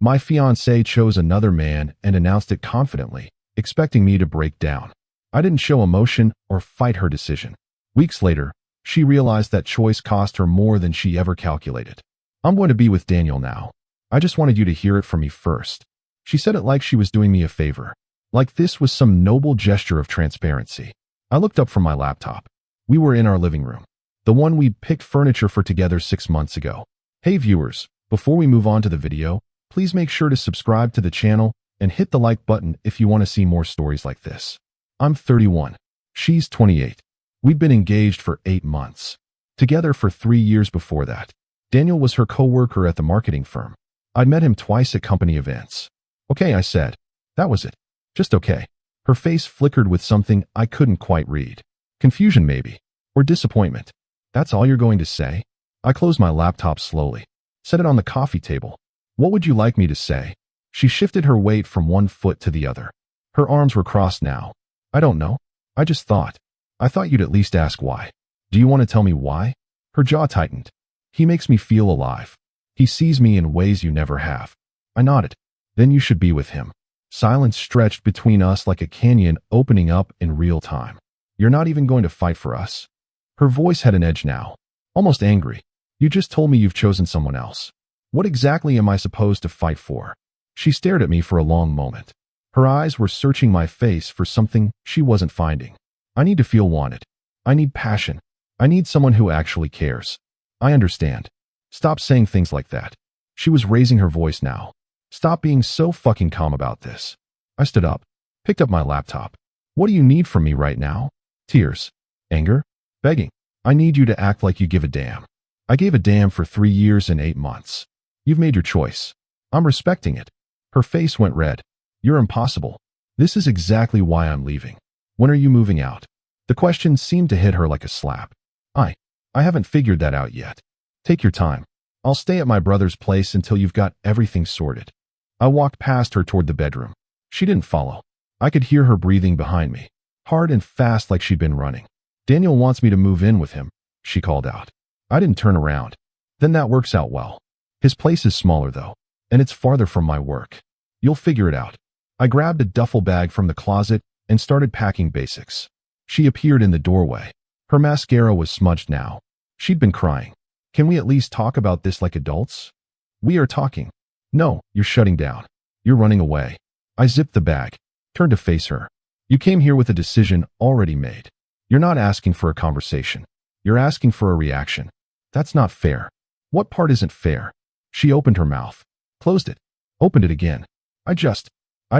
My fiancée chose another man and announced it confidently, expecting me to break down. I didn't show emotion or fight her decision. Weeks later, she realized that choice cost her more than she ever calculated. I'm going to be with Daniel now. I just wanted you to hear it from me first. She said it like she was doing me a favor. Like this was some noble gesture of transparency. I looked up from my laptop. We were in our living room. The one we picked furniture for together 6 months ago. Hey viewers, before we move on to the video, please make sure to subscribe to the channel and hit the like button if you want to see more stories like this. I'm 31. She's 28. We'd been engaged for 8 months. Together for 3 years before that. Daniel was her co-worker at the marketing firm. I'd met him twice at company events. Okay, I said. That was it. Just okay. Her face flickered with something I couldn't quite read. Confusion maybe. Or disappointment. That's all you're going to say? I closed my laptop slowly. Set it on the coffee table. What would you like me to say? She shifted her weight from one foot to the other. Her arms were crossed now. I don't know. I just thought. I thought you'd at least ask why. Do you want to tell me why? Her jaw tightened. He makes me feel alive. He sees me in ways you never have. I nodded. Then you should be with him. Silence stretched between us like a canyon opening up in real time. You're not even going to fight for us? Her voice had an edge now. Almost angry. You just told me you've chosen someone else. What exactly am I supposed to fight for? She stared at me for a long moment. Her eyes were searching my face for something she wasn't finding. I need to feel wanted. I need passion. I need someone who actually cares. I understand. Stop saying things like that. She was raising her voice now. Stop being so fucking calm about this. I stood up, picked up my laptop. What do you need from me right now? Tears. Anger? Begging. I need you to act like you give a damn. I gave a damn for 3 years and 8 months. You've made your choice. I'm respecting it. Her face went red. You're impossible. This is exactly why I'm leaving. When are you moving out? The question seemed to hit her like a slap. I haven't figured that out yet. Take your time. I'll stay at my brother's place until you've got everything sorted. I walked past her toward the bedroom. She didn't follow. I could hear her breathing behind me, hard and fast like she'd been running. Daniel wants me to move in with him, she called out. I didn't turn around. Then that works out well. His place is smaller though, and it's farther from my work. You'll figure it out. I grabbed a duffel bag from the closet and started packing basics. She appeared in the doorway. Her mascara was smudged now. She'd been crying. Can we at least talk about this like adults? We are talking. No, you're shutting down. You're running away. I zipped the bag, turned to face her. You came here with a decision already made. You're not asking for a conversation. You're asking for a reaction. That's not fair. What part isn't fair? She opened her mouth, closed it, opened it again. I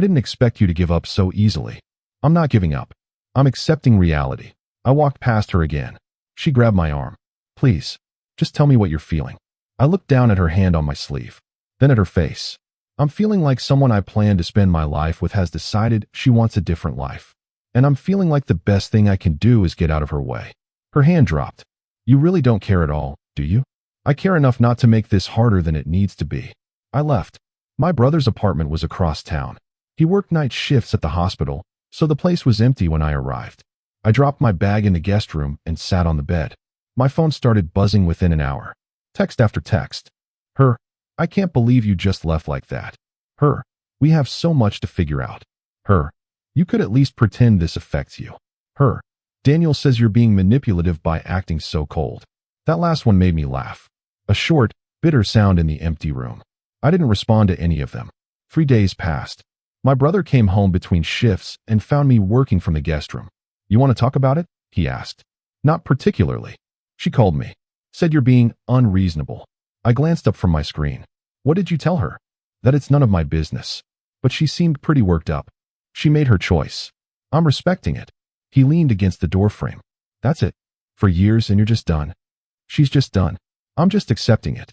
didn't expect you to give up so easily. I'm not giving up. I'm accepting reality. I walked past her again. She grabbed my arm. Please, just tell me what you're feeling. I looked down at her hand on my sleeve, then at her face. I'm feeling like someone I plan to spend my life with has decided she wants a different life. And I'm feeling like the best thing I can do is get out of her way. Her hand dropped. You really don't care at all, do you? I care enough not to make this harder than it needs to be. I left. My brother's apartment was across town. He worked night shifts at the hospital, so the place was empty when I arrived. I dropped my bag in the guest room and sat on the bed. My phone started buzzing within an hour. Text after text. Her, I can't believe you just left like that. Her, we have so much to figure out. Her, you could at least pretend this affects you. Her, Daniel says you're being manipulative by acting so cold. That last one made me laugh. A short, bitter sound in the empty room. I didn't respond to any of them. 3 days passed. My brother came home between shifts and found me working from the guest room. You want to talk about it? He asked. Not particularly. She called me. Said you're being unreasonable. I glanced up from my screen. What did you tell her? That it's none of my business. But she seemed pretty worked up. She made her choice. I'm respecting it. He leaned against the doorframe. That's it. For years and you're just done. She's just done. I'm just accepting it.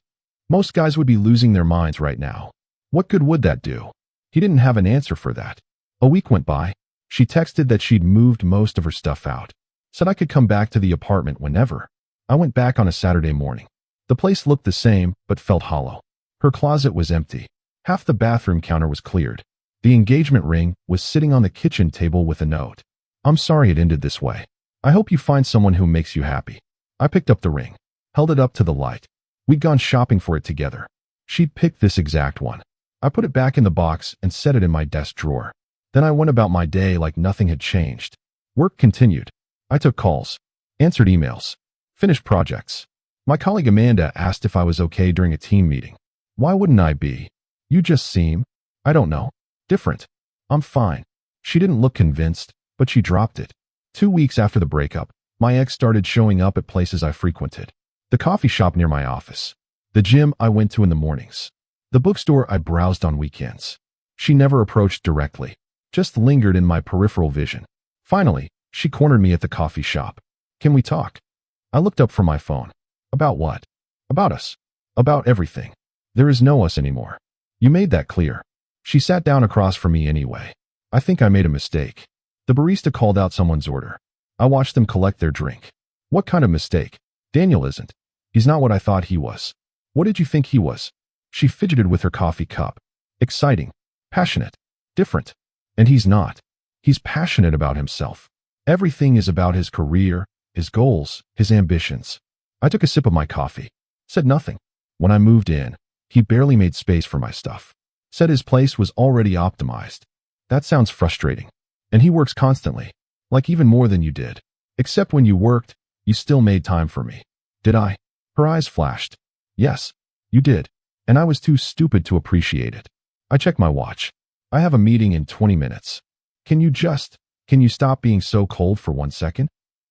Most guys would be losing their minds right now. What good would that do? He didn't have an answer for that. A week went by. She texted that she'd moved most of her stuff out. Said I could come back to the apartment whenever. I went back on a Saturday morning. The place looked the same, but felt hollow. Her closet was empty. Half the bathroom counter was cleared. The engagement ring was sitting on the kitchen table with a note. I'm sorry it ended this way. I hope you find someone who makes you happy. I picked up the ring, held it up to the light. We'd gone shopping for it together. She'd picked this exact one. I put it back in the box and set it in my desk drawer. Then I went about my day like nothing had changed. Work continued. I took calls, answered emails, finished projects. My colleague Amanda asked if I was okay during a team meeting. Why wouldn't I be? You just seem, I don't know, different. I'm fine. She didn't look convinced, but she dropped it. 2 weeks after the breakup, my ex started showing up at places I frequented. The coffee shop near my office. The gym I went to in the mornings. The bookstore I browsed on weekends. She never approached directly, just lingered in my peripheral vision. Finally, she cornered me at the coffee shop. Can we talk? I looked up from my phone. About what? About us. About everything. There is no us anymore. You made that clear. She sat down across from me anyway. I think I made a mistake. The barista called out someone's order. I watched them collect their drink. What kind of mistake? Daniel isn't. He's not what I thought he was. What did you think he was? She fidgeted with her coffee cup. Exciting. Passionate. Different. And he's not. He's passionate about himself. Everything is about his career, his goals, his ambitions. I took a sip of my coffee. Said nothing. When I moved in, he barely made space for my stuff. Said his place was already optimized. That sounds frustrating. And he works constantly. Like even more than you did. Except when you worked, you still made time for me. Did I? Her eyes flashed. Yes, you did. And I was too stupid to appreciate it. I checked my watch. I have a meeting in 20 minutes. Can you stop being so cold for 1 second?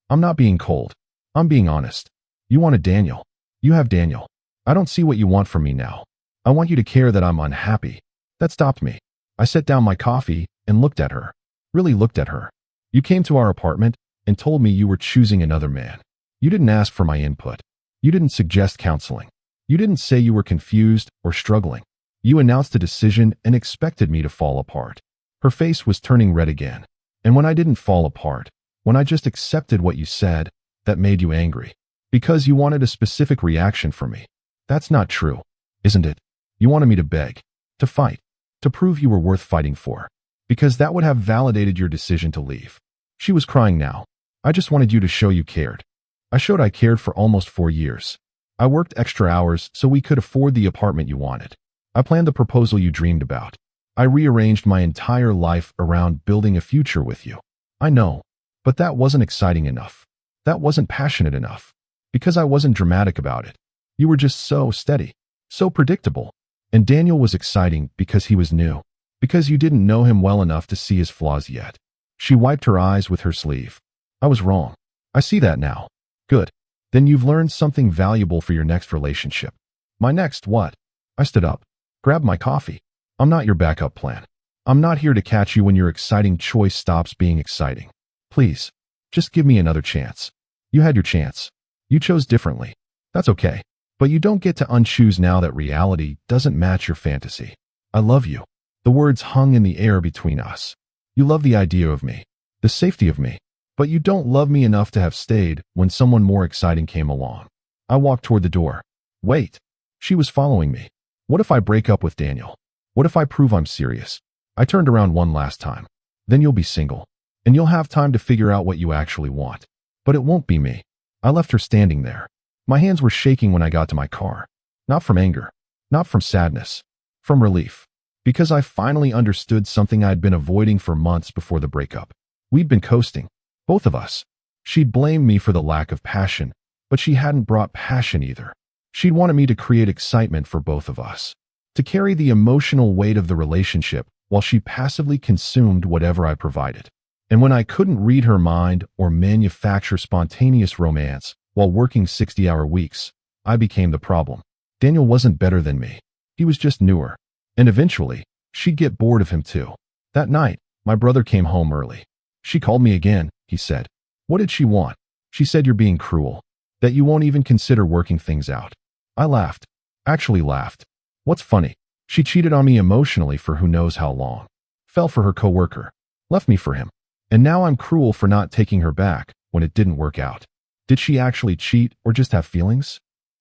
I'm not being cold. I'm being honest. You wanted Daniel. You have Daniel. I don't see what you want from me now. I want you to care that I'm unhappy. That stopped me. I set down my coffee and looked at her. Really looked at her. You came to our apartment and told me you were choosing another man. You didn't ask for my input. You didn't suggest counseling. You didn't say you were confused or struggling. You announced a decision and expected me to fall apart. Her face was turning red again. And when I didn't fall apart, when I just accepted what you said, that made you angry. Because you wanted a specific reaction from me. That's not true, isn't it? You wanted me to beg, to fight, to prove you were worth fighting for. Because that would have validated your decision to leave. She was crying now. I just wanted you to show you cared. I showed I cared for almost 4 years. I worked extra hours so we could afford the apartment you wanted. I planned the proposal you dreamed about. I rearranged my entire life around building a future with you. I know, but that wasn't exciting enough. That wasn't passionate enough. Because I wasn't dramatic about it. You were just so steady, so predictable. And Daniel was exciting because he was new. Because you didn't know him well enough to see his flaws yet. She wiped her eyes with her sleeve. I was wrong. I see that now. Good. Then you've learned something valuable for your next relationship. My next what? I stood up. Grabbed my coffee. I'm not your backup plan. I'm not here to catch you when your exciting choice stops being exciting. Please, just give me another chance. You had your chance. You chose differently. That's okay. But you don't get to unchoose now that reality doesn't match your fantasy. I love you. The words hung in the air between us. You love the idea of me, the safety of me, but you don't love me enough to have stayed when someone more exciting came along. I walked toward the door. Wait. She was following me. What if I break up with Daniel? What if I prove I'm serious? I turned around one last time. Then you'll be single, and you'll have time to figure out what you actually want. But it won't be me. I left her standing there. My hands were shaking when I got to my car. Not from anger, not from sadness, from relief. Because I finally understood something I'd been avoiding for months before the breakup. We'd been coasting, both of us. She'd blamed me for the lack of passion, but she hadn't brought passion either. She'd wanted me to create excitement for both of us, to carry the emotional weight of the relationship while she passively consumed whatever I provided. And when I couldn't read her mind or manufacture spontaneous romance while working 60-hour weeks, I became the problem. Daniel wasn't better than me. He was just newer. And eventually, she'd get bored of him too. That night, my brother came home early. She called me again, he said. What did she want? She said you're being cruel, that you won't even consider working things out. I laughed. Actually laughed. What's funny? She cheated on me emotionally for who knows how long. Fell for her coworker. Left me for him. And now I'm cruel for not taking her back when it didn't work out. Did she actually cheat or just have feelings?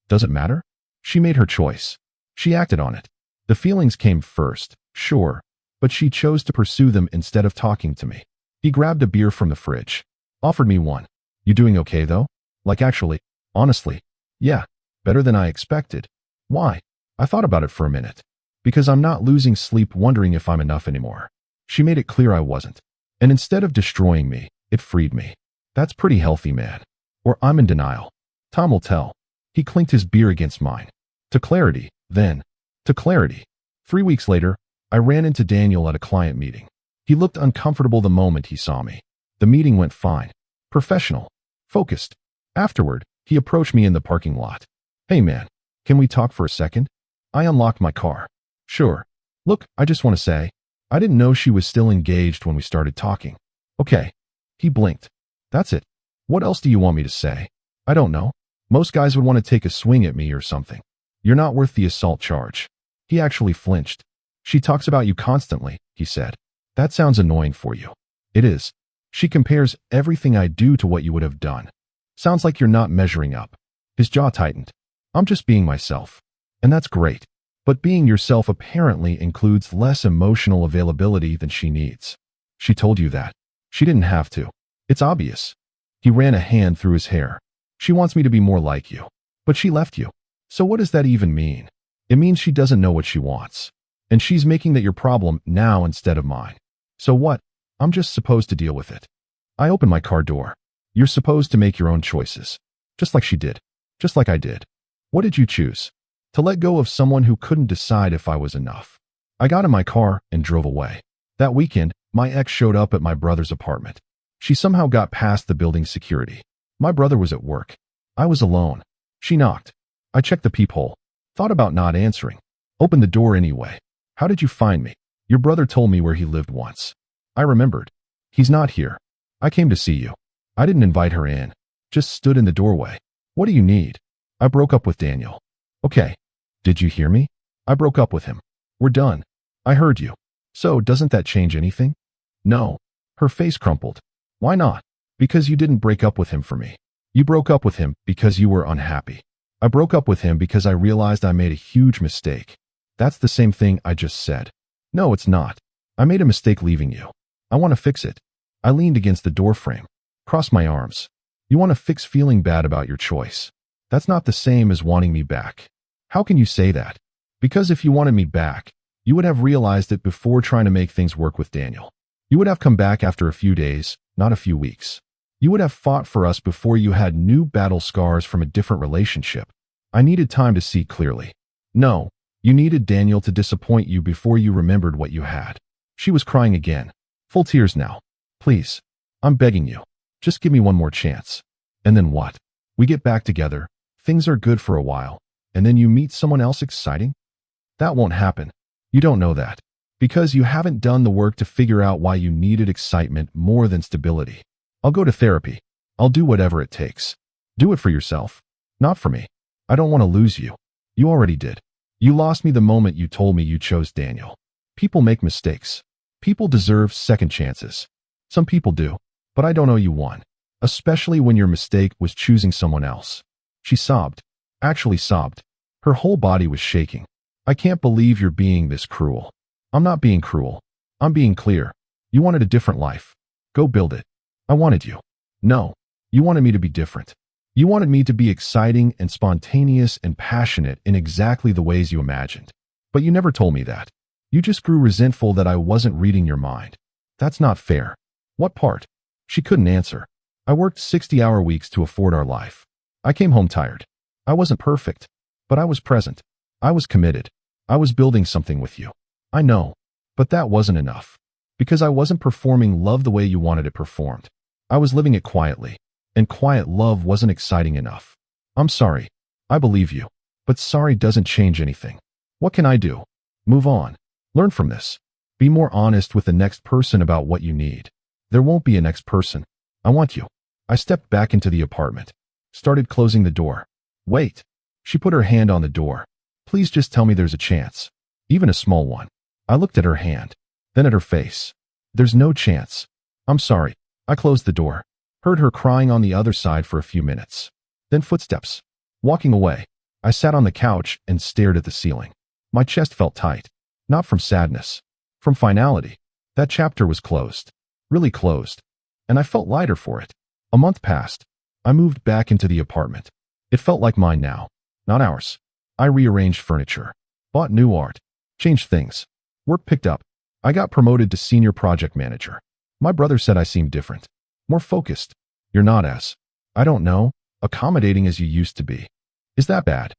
Does it matter? She made her choice. She acted on it. The feelings came first, sure, but she chose to pursue them instead of talking to me. He grabbed a beer from the fridge. Offered me one. You doing okay though? Like actually, honestly, yeah, better than I expected. Why? I thought about it for a minute. Because I'm not losing sleep wondering if I'm enough anymore. She made it clear I wasn't. And instead of destroying me, it freed me. That's pretty healthy, man. Or I'm in denial. Time will tell. He clinked his beer against mine. To clarity, then. To clarity. 3 weeks later, I ran into Daniel at a client meeting. He looked uncomfortable the moment he saw me. The meeting went fine. Professional. Focused. Afterward, he approached me in the parking lot. Hey man, can we talk for a second? I unlocked my car. Sure. Look, I just want to say, I didn't know she was still engaged when we started talking. Okay. He blinked. That's it. What else do you want me to say? I don't know. Most guys would want to take a swing at me or something. You're not worth the assault charge. He actually flinched. She talks about you constantly, he said. That sounds annoying for you. It is. She compares everything I do to what you would have done. Sounds like you're not measuring up. His jaw tightened. I'm just being myself. And that's great. But being yourself apparently includes less emotional availability than she needs. She told you that. She didn't have to. It's obvious. He ran a hand through his hair. She wants me to be more like you. But she left you. So what does that even mean? It means she doesn't know what she wants. And she's making that your problem now instead of mine. So what? I'm just supposed to deal with it. I opened my car door. You're supposed to make your own choices. Just like she did. Just like I did. What did you choose? To let go of someone who couldn't decide if I was enough. I got in my car and drove away. That weekend, my ex showed up at my brother's apartment. She somehow got past the building security. My brother was at work. I was alone. She knocked. I checked the peephole. Thought about not answering. Opened the door anyway. How did you find me? Your brother told me where he lived once. I remembered. He's not here. I came to see you. I didn't invite her in. Just stood in the doorway. What do you need? I broke up with Daniel. Okay. Did you hear me? I broke up with him. We're done. I heard you. So doesn't that change anything? No. Her face crumpled. Why not? Because you didn't break up with him for me. You broke up with him because you were unhappy. I broke up with him because I realized I made a huge mistake. That's the same thing I just said. No, it's not. I made a mistake leaving you. I want to fix it. I leaned against the doorframe. Crossed my arms. You want to fix feeling bad about your choice. That's not the same as wanting me back. How can you say that? Because if you wanted me back, you would have realized it before trying to make things work with Daniel. You would have come back after a few days, not a few weeks. You would have fought for us before you had new battle scars from a different relationship. I needed time to see clearly. No, you needed Daniel to disappoint you before you remembered what you had. She was crying again. Full tears now. Please. I'm begging you. Just give me one more chance. And then what? We get back together. Things are good for a while. And then you meet someone else exciting? That won't happen. You don't know that. Because you haven't done the work to figure out why you needed excitement more than stability. I'll go to therapy. I'll do whatever it takes. Do it for yourself. Not for me. I don't want to lose you. You already did. You lost me the moment you told me you chose Daniel. People make mistakes. People deserve second chances. Some people do. But I don't owe you one. Especially when your mistake was choosing someone else. She sobbed. Actually sobbed. Her whole body was shaking. I can't believe you're being this cruel. I'm not being cruel. I'm being clear. You wanted a different life. Go build it. I wanted you. No. You wanted me to be different. You wanted me to be exciting and spontaneous and passionate in exactly the ways you imagined. But you never told me that. You just grew resentful that I wasn't reading your mind. That's not fair. What part? She couldn't answer. I worked 60-hour weeks to afford our life. I came home tired. I wasn't perfect, but I was present. I was committed. I was building something with you. I know, but that wasn't enough. Because I wasn't performing love the way you wanted it performed. I was living it quietly, and quiet love wasn't exciting enough. I'm sorry. I believe you. But sorry doesn't change anything. What can I do? Move on. Learn from this. Be more honest with the next person about what you need. There won't be a next person. I want you. I stepped back into the apartment. Started closing the door. Wait. She put her hand on the door. Please just tell me there's a chance. Even a small one. I looked at her hand. Then at her face. There's no chance. I'm sorry. I closed the door. Heard her crying on the other side for a few minutes. Then footsteps. Walking away. I sat on the couch and stared at the ceiling. My chest felt tight. Not from sadness. From finality. That chapter was closed. Really closed. And I felt lighter for it. A month passed. I moved back into the apartment. It felt like mine now. Not ours. I rearranged furniture. Bought new art. Changed things. Work picked up. I got promoted to senior project manager. My brother said I seemed different. More focused. You're not as, I don't know, accommodating as you used to be. Is that bad?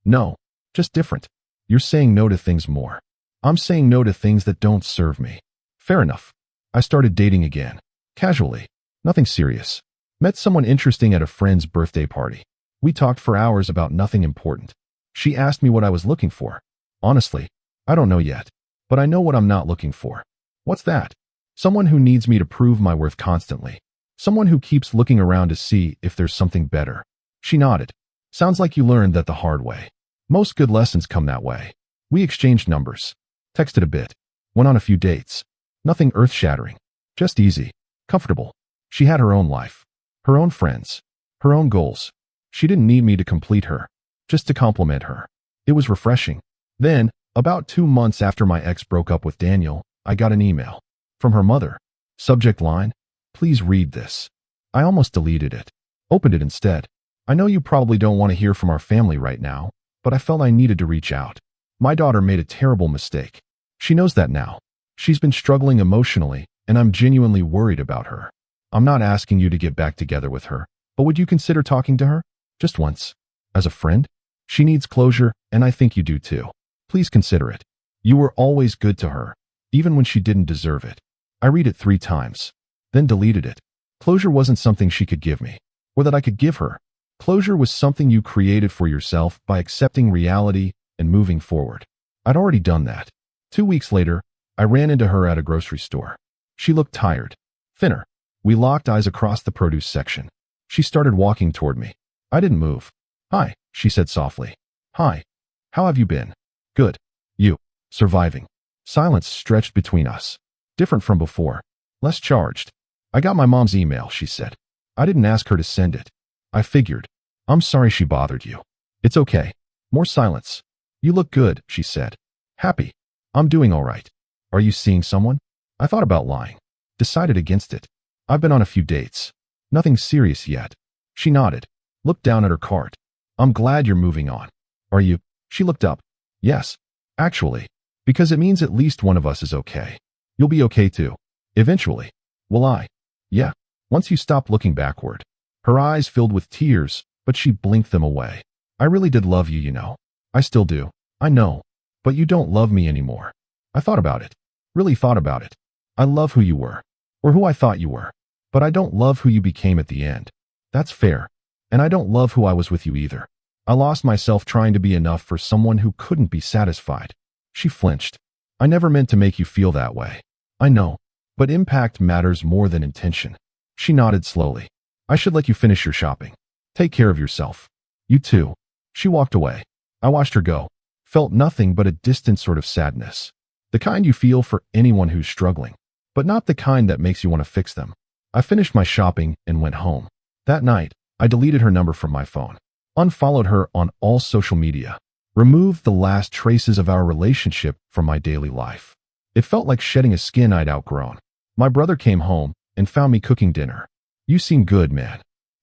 No. Just different. You're saying no to things more. I'm saying no to things that don't serve me. Fair enough. I started dating again. Casually. Nothing serious. Met someone interesting at a friend's birthday party. We talked for hours about nothing important. She asked me what I was looking for. Honestly, I don't know yet. But I know what I'm not looking for. What's that? Someone who needs me to prove my worth constantly. Someone who keeps looking around to see if there's something better. She nodded. Sounds like you learned that the hard way. Most good lessons come that way. We exchanged numbers. Texted a bit. Went on a few dates. Nothing earth-shattering. Just easy. Comfortable. She had her own life. Her own friends. Her own goals. She didn't need me to complete her. Just to compliment her. It was refreshing. Then, about 2 months after my ex broke up with Daniel, I got an email. From her mother. Subject line, please read this. I almost deleted it. Opened it instead. I know you probably don't want to hear from our family right now, but I felt I needed to reach out. My daughter made a terrible mistake. She knows that now. She's been struggling emotionally, and I'm genuinely worried about her. I'm not asking you to get back together with her, but would you consider talking to her? Just once. As a friend? She needs closure, and I think you do too. Please consider it. You were always good to her, even when she didn't deserve it. I read it 3 times, then deleted it. Closure wasn't something she could give me, or that I could give her. Closure was something you created for yourself by accepting reality and moving forward. I'd already done that. 2 weeks later, I ran into her at a grocery store. She looked tired, thinner. We locked eyes across the produce section. She started walking toward me. I didn't move. Hi, she said softly. Hi. How have you been? Good. You. Surviving. Silence stretched between us. Different from before. Less charged. I got my mom's email, she said. I didn't ask her to send it. I figured. I'm sorry she bothered you. It's okay. More silence. You look good, she said. Happy. I'm doing all right. Are you seeing someone? I thought about lying. Decided against it. I've been on a few dates. Nothing serious yet. She nodded. Looked down at her cart. I'm glad you're moving on. Are you? She looked up. Yes. Actually. Because it means at least one of us is okay. You'll be okay too. Eventually. Will I? Yeah. Once you stop looking backward. Her eyes filled with tears, but she blinked them away. I really did love you, you know. I still do. I know. But you don't love me anymore. I thought about it. Really thought about it. I love who you were. Or who I thought you were. But I don't love who you became at the end. That's fair. And I don't love who I was with you either. I lost myself trying to be enough for someone who couldn't be satisfied. She flinched. I never meant to make you feel that way. I know. But impact matters more than intention. She nodded slowly. I should let you finish your shopping. Take care of yourself. You too. She walked away. I watched her go. Felt nothing but a distant sort of sadness. The kind you feel for anyone who's struggling. But not the kind that makes you want to fix them. I finished my shopping and went home. That night, I deleted her number from my phone. Unfollowed her on all social media. Removed the last traces of our relationship from my daily life. It felt like shedding a skin I'd outgrown. My brother came home and found me cooking dinner. You seem good, man.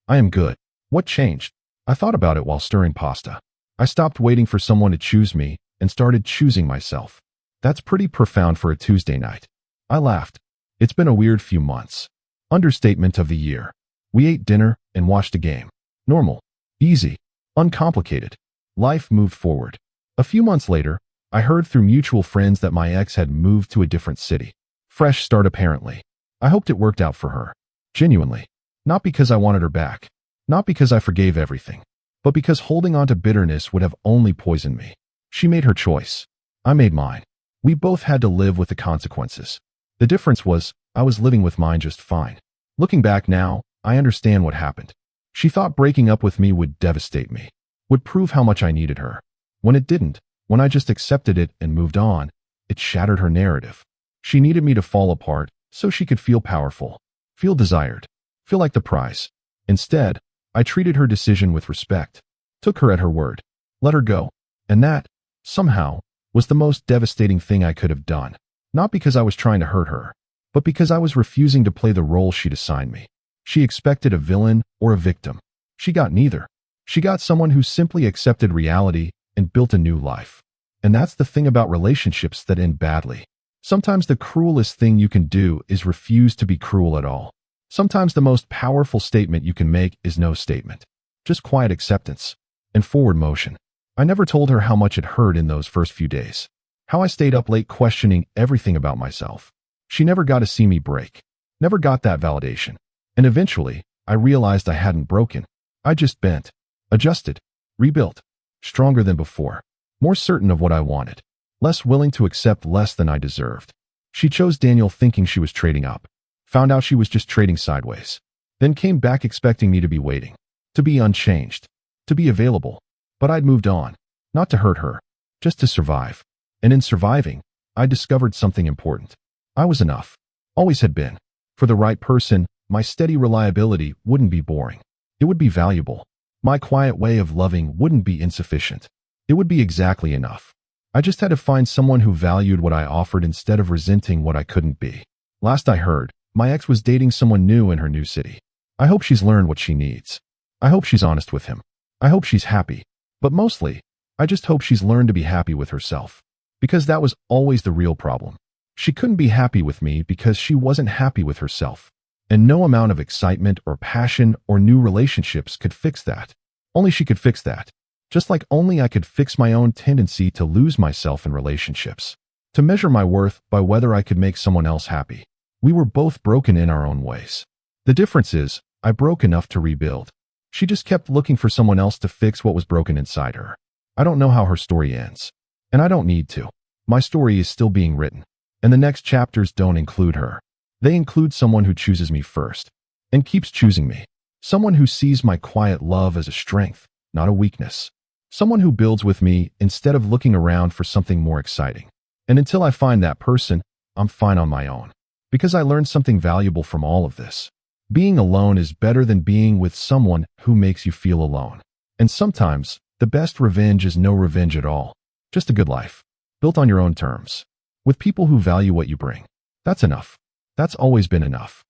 I am good. What changed? I thought about it while stirring pasta. I stopped waiting for someone to choose me and started choosing myself. That's pretty profound for a Tuesday night. I laughed. It's been a weird few months. Understatement of the year. We ate dinner and watched a game. Normal. Easy. Uncomplicated. Life moved forward. A few months later, I heard through mutual friends that my ex had moved to a different city. Fresh start apparently. I hoped it worked out for her. Genuinely. Not because I wanted her back. Not because I forgave everything. But because holding on to bitterness would have only poisoned me. She made her choice. I made mine. We both had to live with the consequences. The difference was, I was living with mine just fine. Looking back now, I understand what happened. She thought breaking up with me would devastate me. Would prove how much I needed her. When it didn't, when I just accepted it and moved on, it shattered her narrative. She needed me to fall apart so she could feel powerful, feel desired, feel like the prize. Instead, I treated her decision with respect, took her at her word, let her go. And that, somehow, was the most devastating thing I could have done. Not because I was trying to hurt her, but because I was refusing to play the role she'd assigned me. She expected a villain or a victim. She got neither. She got someone who simply accepted reality and built a new life. And that's the thing about relationships that end badly. Sometimes the cruelest thing you can do is refuse to be cruel at all. Sometimes the most powerful statement you can make is no statement. Just quiet acceptance and forward motion. I never told her how much it hurt in those first few days. How I stayed up late questioning everything about myself. She never got to see me break. Never got that validation. And eventually, I realized I hadn't broken. I just bent, adjusted, rebuilt, stronger than before, more certain of what I wanted, less willing to accept less than I deserved. She chose Daniel thinking she was trading up, found out she was just trading sideways, then came back expecting me to be waiting, to be unchanged, to be available. But I'd moved on, not to hurt her, just to survive. And in surviving, I discovered something important. I was enough, always had been. For the right person, my steady reliability wouldn't be boring. It would be valuable. My quiet way of loving wouldn't be insufficient. It would be exactly enough. I just had to find someone who valued what I offered instead of resenting what I couldn't be. Last I heard, my ex was dating someone new in her new city. I hope she's learned what she needs. I hope she's honest with him. I hope she's happy. But mostly, I just hope she's learned to be happy with herself. Because that was always the real problem. She couldn't be happy with me because she wasn't happy with herself. And no amount of excitement or passion or new relationships could fix that. Only she could fix that. Just like only I could fix my own tendency to lose myself in relationships. To measure my worth by whether I could make someone else happy. We were both broken in our own ways. The difference is, I broke enough to rebuild. She just kept looking for someone else to fix what was broken inside her. I don't know how her story ends. And I don't need to. My story is still being written. And the next chapters don't include her. They include someone who chooses me first. And keeps choosing me. Someone who sees my quiet love as a strength, not a weakness. Someone who builds with me instead of looking around for something more exciting. And until I find that person, I'm fine on my own. Because I learned something valuable from all of this. Being alone is better than being with someone who makes you feel alone. And sometimes, the best revenge is no revenge at all. Just a good life. Built on your own terms. With people who value what you bring. That's enough. That's always been enough.